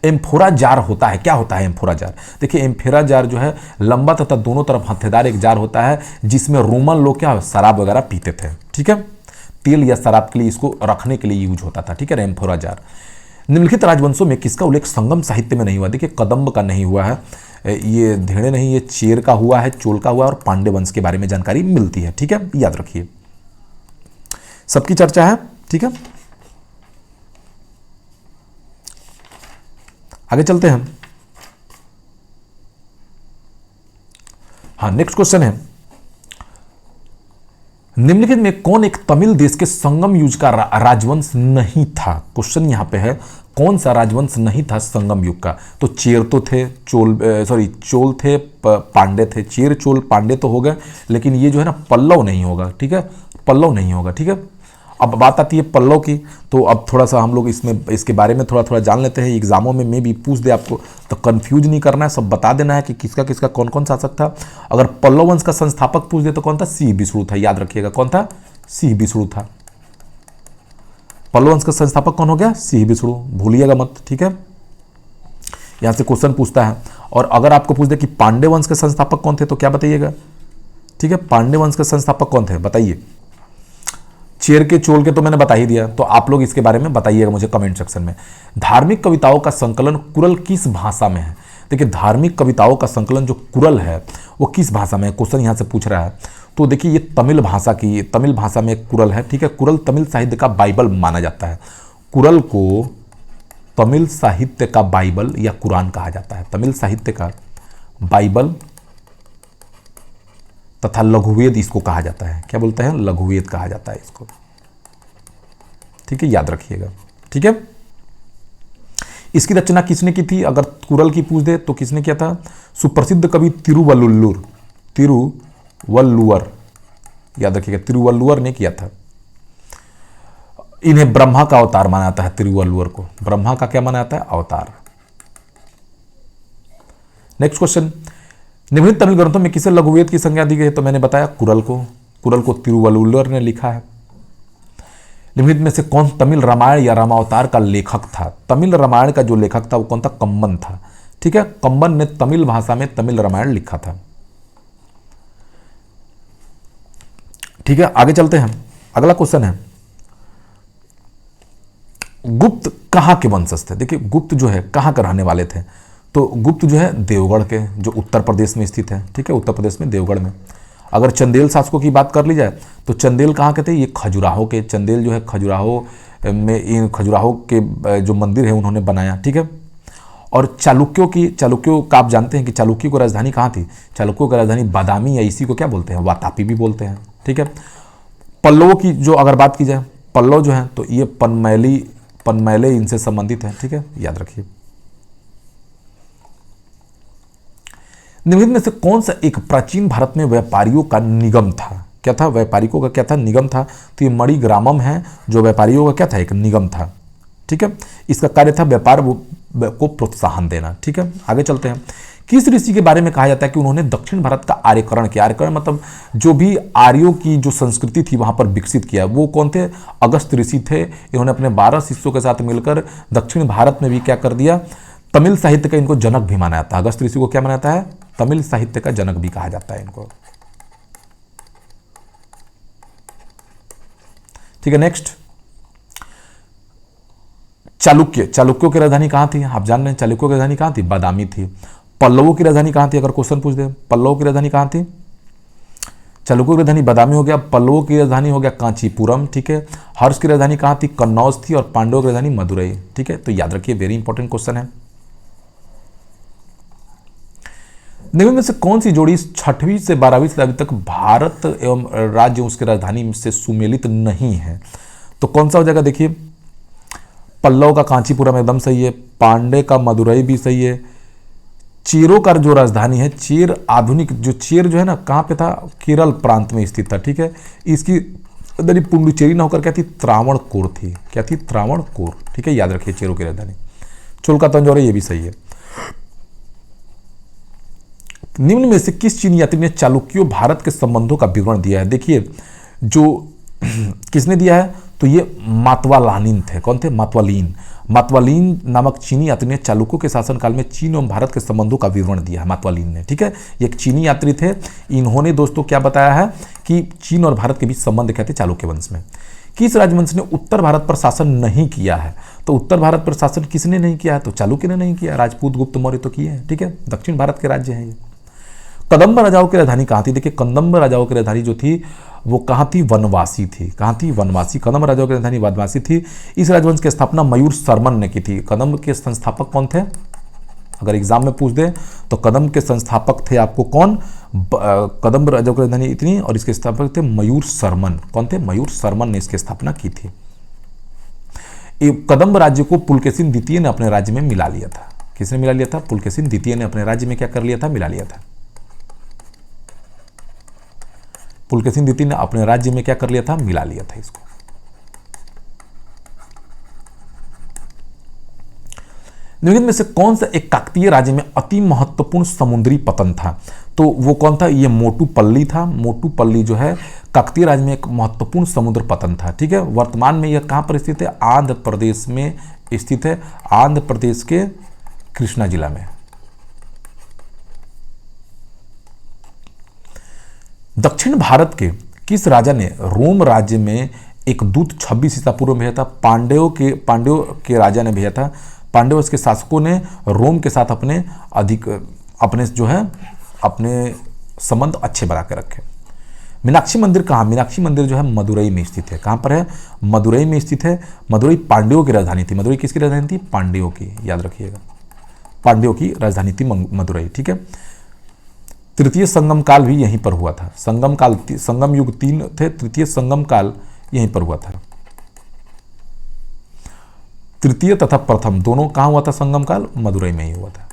Speaker 1: Amphora jar होता है, क्या होता है एम्फोरा जार? देखिए एम्फोरा जार जो है लंबा तथा दोनों तरफ हत्थेदार एक जार होता है, जिसमें रोमन लोग क्या शराब वगैरह पीते थे, ठीक है। तेल या शराब के लिए इसको रखने के लिए यूज होता था, ठीक है, एम्फोरा जार। निम्नलिखित राजवंशों में किसका उल्लेख संगम साहित्य में नहीं हुआ? देखिए कदम्ब का नहीं हुआ है, ये धेड़े नहीं, ये चेर का हुआ है, चोल का हुआ है, और पांडे वंश के बारे में जानकारी मिलती है, ठीक है, याद रखिए। सबकी चर्चा है, ठीक है। आगे चलते हैं। हाँ, नेक्स्ट क्वेश्चन है, निम्नलिखित में कौन एक तमिल देश के संगम युग का राजवंश नहीं था? क्वेश्चन यहां पे है, कौन सा राजवंश नहीं था संगम युग का? तो चेर तो थे, चोल थे, पांडे थे। चेर, चोल, पांडे तो हो गए, लेकिन ये जो है ना पल्लव नहीं होगा, ठीक है, पल्लव नहीं होगा, ठीक है। अब बात आती है पल्लव की, तो अब थोड़ा सा हम लोग इसके बारे में थोड़ा जान लेते हैं। एग्जामों में भी पूछ दे आपको, तो कंफ्यूज नहीं करना है, सब बता देना है कि किसका किसका कौन कौन शासक था। अगर पल्लव वंश का संस्थापक पूछ दे तो कौन था? सिंह विष्णु था, याद रखिएगा, कौन था? सिंह विष्णु था। पल्लव वंश का संस्थापक कौन हो गया? सिंह विष्णु, भूलिएगा मत, ठीक है। यहां से क्वेश्चन पूछता है। और अगर आपको पूछ दे कि पांडे वंश के संस्थापक कौन थे, तो क्या बताइएगा? ठीक है, पांडे वंश के संस्थापक कौन थे बताइए। चेर के, चोल के तो मैंने बता ही दिया, तो आप लोग इसके बारे में बताइएगा मुझे कमेंट सेक्शन में। धार्मिक कविताओं का संकलन कुरल किस भाषा में है? देखिए धार्मिक कविताओं का संकलन जो कुरल है वो किस भाषा में है, क्वेश्चन यहां से पूछ रहा है। तो देखिए ये तमिल भाषा में कुरल है, ठीक है। कुरल तमिल साहित्य का बाइबल माना जाता है। कुरल को तमिल साहित्य का बाइबल या कुरान कहा जाता है। तमिल साहित्य का बाइबल तथा लघुवेद इसको कहा जाता है। क्या बोलते हैं? लघुवेद कहा जाता है इसको, ठीक है, याद रखिएगा, ठीक है। इसकी रचना किसने की थी? अगर कुरल की पूछ दे तो किसने किया था? सुप्रसिद्ध कवि तिरुवल्लुवर, याद रखिएगा, तिरुवल्लुवर ने किया था। इन्हें ब्रह्मा का अवतार माना जाता है। तिरुवल्लुवर को ब्रह्मा का क्या माना जाता है? अवतार। नेक्स्ट क्वेश्चन, निम्नलिखित तमिल ग्रंथों में किसे लघुवेद की संज्ञा दी गई है? तो मैंने बताया कुरल को तिरुवल्लुवर ने लिखा है। निम्नलिखित में से कौन तमिल रामायण या रामावतार का लेखक था? तमिल रामायण का जो लेखक था वो कौन था? कम्बन था, ठीक है। कम्बन ने तमिल भाषा में तमिल रामायण लिखा था, ठीक है। आगे चलते हैं, अगला क्वेश्चन है, गुप्त कहां के वंशज थे? देखिए गुप्त जो है कहां के रहने वाले थे? तो गुप्त जो है देवगढ़ के, जो उत्तर प्रदेश में स्थित है, ठीक है, उत्तर प्रदेश में देवगढ़ में। अगर चंदेल शासकों की बात कर ली जाए तो चंदेल कहाँ के थे? ये खजुराहो के। चंदेल जो है खजुराहो में, इन खजुराहो के जो मंदिर है उन्होंने बनाया, ठीक है। और चालुक्यों का आप जानते हैं कि चालुक्यों की राजधानी कहाँ थी? चालुक्यों की राजधानी बादामी, या इसी को क्या बोलते हैं? वातापी भी बोलते हैं, ठीक है। पल्लवों की जो अगर बात की जाए, पल्लव जो है तो ये पनमैले इनसे संबंधित है, ठीक है, याद रखिए। निम्नलिखित में से कौन सा एक प्राचीन भारत में व्यापारियों का निगम था? क्या था? व्यापारियों का क्या था? निगम था। तो ये मणिग्रामम है, जो व्यापारियों का क्या था? एक निगम था, ठीक है। इसका कार्य था व्यापार को प्रोत्साहन देना, ठीक है। आगे चलते हैं। किस ऋषि के बारे में कहा जाता है कि उन्होंने दक्षिण भारत का आर्यकरण किया? आर्यकरण मतलब जो भी आर्यों की जो संस्कृति थी वहां पर विकसित किया। वो कौन थे? अगस्त ऋषि थे। इन्होंने अपने 12 शिष्यों के साथ मिलकर दक्षिण भारत में भी क्या कर दिया? तमिल साहित्य का इनको जनक भी माना जाता है। अगस्त ऋषि को क्या माना जाता है? तमिल साहित्य का जनक भी कहा जाता है इनको, ठीक है। नेक्स्ट, चालुक्यों की राजधानी कहां थी? आप जान रहे हैं चालुक्यों की राजधानी कहां थी? बादामी थी। पल्लवों की राजधानी कहां थी? अगर क्वेश्चन पूछ दे, पल्लवों की राजधानी कहां थी? चालुक्यों की राजधानी बादामी हो गया, पल्लवों की राजधानी हो गया कांचीपुरम, ठीक है। हर्ष की राजधानी कहां थी? कन्नौज थी। और पांडवों की राजधानी मदुरई, ठीक है। तो याद रखिए, वेरी इंपॉर्टेंट क्वेश्चन है। निम्न में से कौन सी जोड़ी 6वीं से 12वीं शताब्दी तक भारत एवं राज्य उसके राजधानी से सुमेलित नहीं है? तो कौन सा हो जाएगा? देखिए, पल्लव का कांचीपुरम एकदम सही है, पांडे का मदुरई भी सही है, चेरों का जो राजधानी है, चेर आधुनिक जो चेर जो है ना, कहाँ पे था? केरल प्रांत में स्थित था, ठीक है। इसकी राजधानी पुंडुचेरी न होकर क्या थी? त्रावणकोर थी। क्या थी? त्रावणकोर, ठीक है, याद रखिए चेरों की राजधानी। चुल्का तंजौर, ये भी सही है। निम्न में से किस चीनी यात्री ने चालुक्यों भारत के संबंधों का विवरण दिया है? देखिए, जो किसने दिया है? तो ये मातवालानीन थे। कौन थे? मातवालीन। मातवालीन नामक चीनी यात्री ने चालुक्यों के शासनकाल में चीन एवं भारत के संबंधों का विवरण दिया है, मातवालीन ने, ठीक है। ये एक चीनी यात्री थे। इन्होंने दोस्तों क्या बताया है कि चीन और भारत के बीच संबंध क्या थे चालुक्य वंश में। किस राजवंश ने उत्तर भारत पर शासन नहीं किया है? तो उत्तर भारत पर शासन किसने नहीं किया है? तो चालुक्य ने नहीं किया। राजपूत, गुप्त, मौर्य तो किए हैं, ठीक है। दक्षिण भारत के राज्य हैं ये। कदम्ब राजाओं की राजधानी कहाँ थी? देखिए, कदम्ब राजाओं की राजधानी जो थी वो कहाँ थी? वनवासी थी। कहाँ थी? वनवासी। कदम्ब राजाओं की राजधानी वनवासी थी। इस राजवंश की स्थापना मयूर शर्मन ने की थी। कदम्ब के संस्थापक कौन थे? अगर एग्जाम में पूछ दे तो कदम्ब के संस्थापक थे आपको कौन? कदम्ब राजाओं की राजधानी इतनी, और इसके स्थापक थे मयूर शर्मन। कौन थे? मयूर शर्मन ने इसकी स्थापना की थी। कदम्ब राज्य को पुलकेशिन द्वितीय ने अपने राज्य में मिला लिया था। किसने मिला लिया था? पुलकेशिन द्वितीय ने अपने राज्य में क्या कर लिया था? मिला लिया था। पुलकेशिन द्वितीय ने अपने राज्य में क्या कर लिया था? मिला लिया था इसको। निम्न में से कौन सा एक काकतीय राज्य में अति महत्वपूर्ण समुद्री पतन था? तो वो कौन था? ये मोटूपल्ली था। मोटूपल्ली जो है काकतीय राज्य में एक महत्वपूर्ण समुद्र पतन था, ठीक है। वर्तमान में यह कहां पर स्थित है? आंध्र प्रदेश में स्थित है। आंध्र प्रदेश के कृष्णा जिला में। दक्षिण भारत के किस राजा ने रोम राज्य में एक दूत 26 ईसा पूर्व में भेजा था? पांड्यों के राजा ने भेजा था। पांड्यों के शासकों ने रोम के साथ अपने जो है अपने संबंध अच्छे बना के रखे। मीनाक्षी मंदिर कहाँ? मीनाक्षी मंदिर जो है मदुरई में स्थित है। कहाँ पर है? मदुरई में स्थित है। मदुरई पांड्यों की राजधानी थी। मदुरई किसकी राजधानी थी? पांड्यों की, याद रखिएगा, पांड्यों की राजधानी थी मदुरई, ठीक है। तृतीय संगम काल भी यहीं पर हुआ था। संगम युग 3 थे, तृतीय संगम काल यहीं पर हुआ था। तृतीय तथा प्रथम दोनों कहां हुआ था? संगम काल मदुरई में ही हुआ था।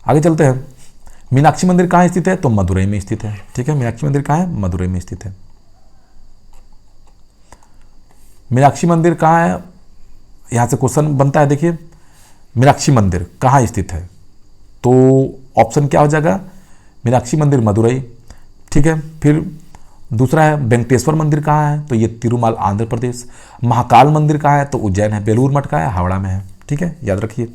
Speaker 1: आगे चलते हैं। मीनाक्षी मंदिर कहां स्थित है? तो मदुरई में स्थित है, ठीक है। मीनाक्षी मंदिर कहां है? मदुरई में स्थित है। मीनाक्षी मंदिर कहां है? यहां से क्वेश्चन बनता है। देखिए, मीनाक्षी मंदिर कहाँ स्थित है? तो ऑप्शन क्या हो जाएगा? मीनाक्षी मंदिर मदुरई, ठीक है। फिर दूसरा है वेंकटेश्वर मंदिर कहाँ है? तो ये तिरुमाल आंध्र प्रदेश। महाकाल मंदिर कहाँ है? तो उज्जैन है। बेलूर मठ कहाँ है? हावड़ा में है, ठीक है, याद रखिए।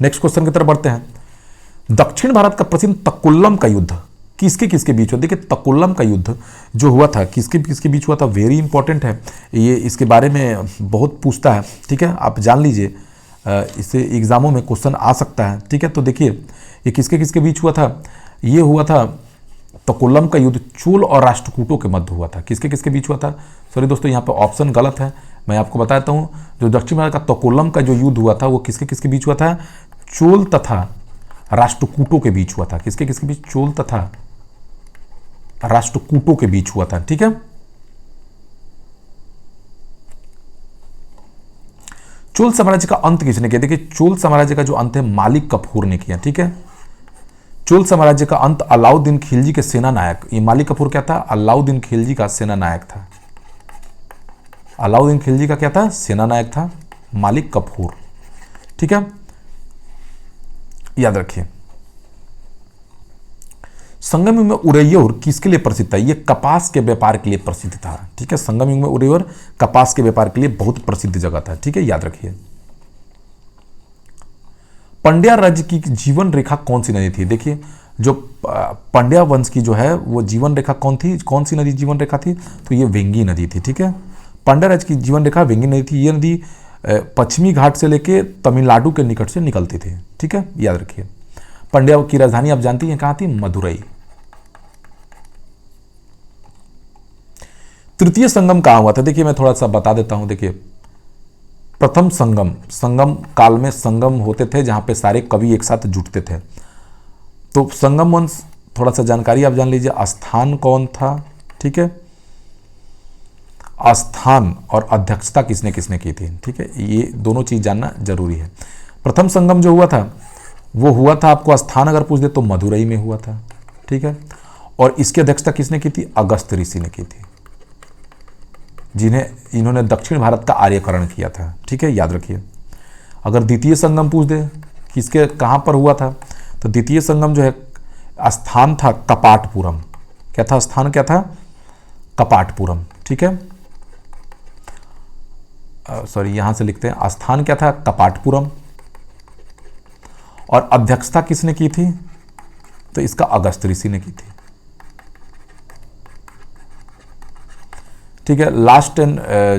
Speaker 1: नेक्स्ट क्वेश्चन की तरफ बढ़ते हैं। दक्षिण भारत का प्रसिद्ध तकुल्लम का युद्ध किसके किसके बीच हुआ? देखिए, तकुल्लम का युद्ध जो हुआ था किसके किसके बीच हुआ था? वेरी इंपॉर्टेंट है ये, इसके बारे में बहुत पूछता है, ठीक है, आप जान लीजिए, इससे एग्जामों में क्वेश्चन आ सकता है, ठीक है। तो देखिए, ये किसके किसके बीच हुआ था? ये हुआ था तकुल्लम का युद्ध चोल और राष्ट्रकूटों के मध्य हुआ था। किसके किसके बीच हुआ था? सॉरी दोस्तों, यहाँ पर ऑप्शन गलत है, मैं आपको बताता हूँ। जो दक्षिण भारत का तकुल्लम का जो युद्ध हुआ था वो किसके किसके बीच हुआ था? चोल तथा राष्ट्रकूटों के बीच हुआ था। किसके किसके बीच? चोल तथा राष्ट्रकूटों के बीच हुआ था, ठीक है। चोल साम्राज्य का अंत किसने किया? देखिए, चोल साम्राज्य का जो अंत है मालिक कफूर ने किया, ठीक है। चोल साम्राज्य का अंत अलाउद्दीन खिलजी के सेना नायक, ये मालिक कफूर क्या था? अलाउद्दीन खिलजी का सेना नायक था। अलाउद्दीन खिलजी का क्या था? सेना नायक था मालिक कफूर, ठीक है, याद रखिए। संगम युग में उरैयोर किसके लिए प्रसिद्ध था? ये कपास के व्यापार के लिए प्रसिद्ध था, ठीक है। संगम युग में उरैयोर कपास के व्यापार के लिए बहुत प्रसिद्ध जगह था, ठीक है, याद रखिए। पंड्या राज्य की जीवन रेखा कौन सी नदी थी? देखिए, जो पंड्या वंश की जो है वो जीवन रेखा कौन थी? कौन सी नदी जीवन रेखा थी? तो ये वेंगी नदी थी, ठीक है। पंड्या राज्य की जीवन रेखा वेंगी नदी थी। ये नदी पश्चिमी घाट से लेके तमिलनाडु के निकट से निकलती थी, ठीक है, याद रखिए। पंड्या की राजधानी आप जानती हैं कहां थी? मदुरई। तृतीय संगम कहां हुआ था? देखिए, मैं थोड़ा सा बता देता हूं। देखिए, प्रथम संगम, संगम काल में संगम होते थे जहाँ पे सारे कवि एक साथ जुटते थे। तो संगम वंश, थोड़ा सा जानकारी आप जान लीजिए। स्थान कौन था, ठीक है, स्थान और अध्यक्षता किसने किसने की थी, ठीक है, ये दोनों चीज जानना जरूरी है। प्रथम संगम जो हुआ था वो हुआ था, आपको स्थान अगर पूछ दे तो मदुरई में हुआ था, ठीक है, और इसकी अध्यक्षता किसने की थी, अगस्त ऋषि ने की थी, इन्होंने दक्षिण भारत का आर्यकरण किया था, ठीक है, याद रखिए। अगर द्वितीय संगम पूछ दे किसके कहां पर हुआ था, तो द्वितीय संगम जो है स्थान था कपाटपुरम। क्या था स्थान, क्या था, कपाटपुरम, ठीक है, सॉरी यहां से लिखते हैं, स्थान क्या था, कपाटपुरम, और अध्यक्षता किसने की थी, तो इसका अगस्त ऋषि ने की थी, ठीक है।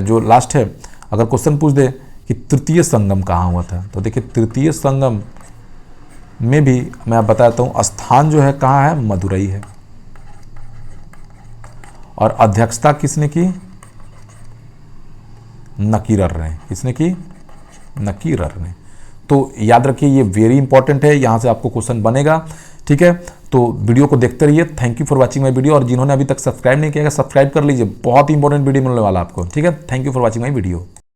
Speaker 1: जो लास्ट है, अगर क्वेश्चन पूछ दे कि तृतीय संगम कहाँ हुआ था, तो देखिए तृतीय संगम में भी मैं आप बताता हूँ, स्थान जो है कहाँ है, मदुरई है, और अध्यक्षता किसने की, नकीरर ने, किसने की, नकीरर ने। तो याद रखिए ये वेरी इंपॉर्टेंट है, यहां से आपको क्वेश्चन बनेगा, ठीक है। तो वीडियो को देखते रहिए। Thank you for watching my video, और जिन्होंने अभी तक सब्सक्राइब नहीं किया है सब्सक्राइब कर लीजिए, बहुत ही इंपॉर्टेंट वीडियो मिलने वाला आपको, ठीक है। Thank you for watching my video.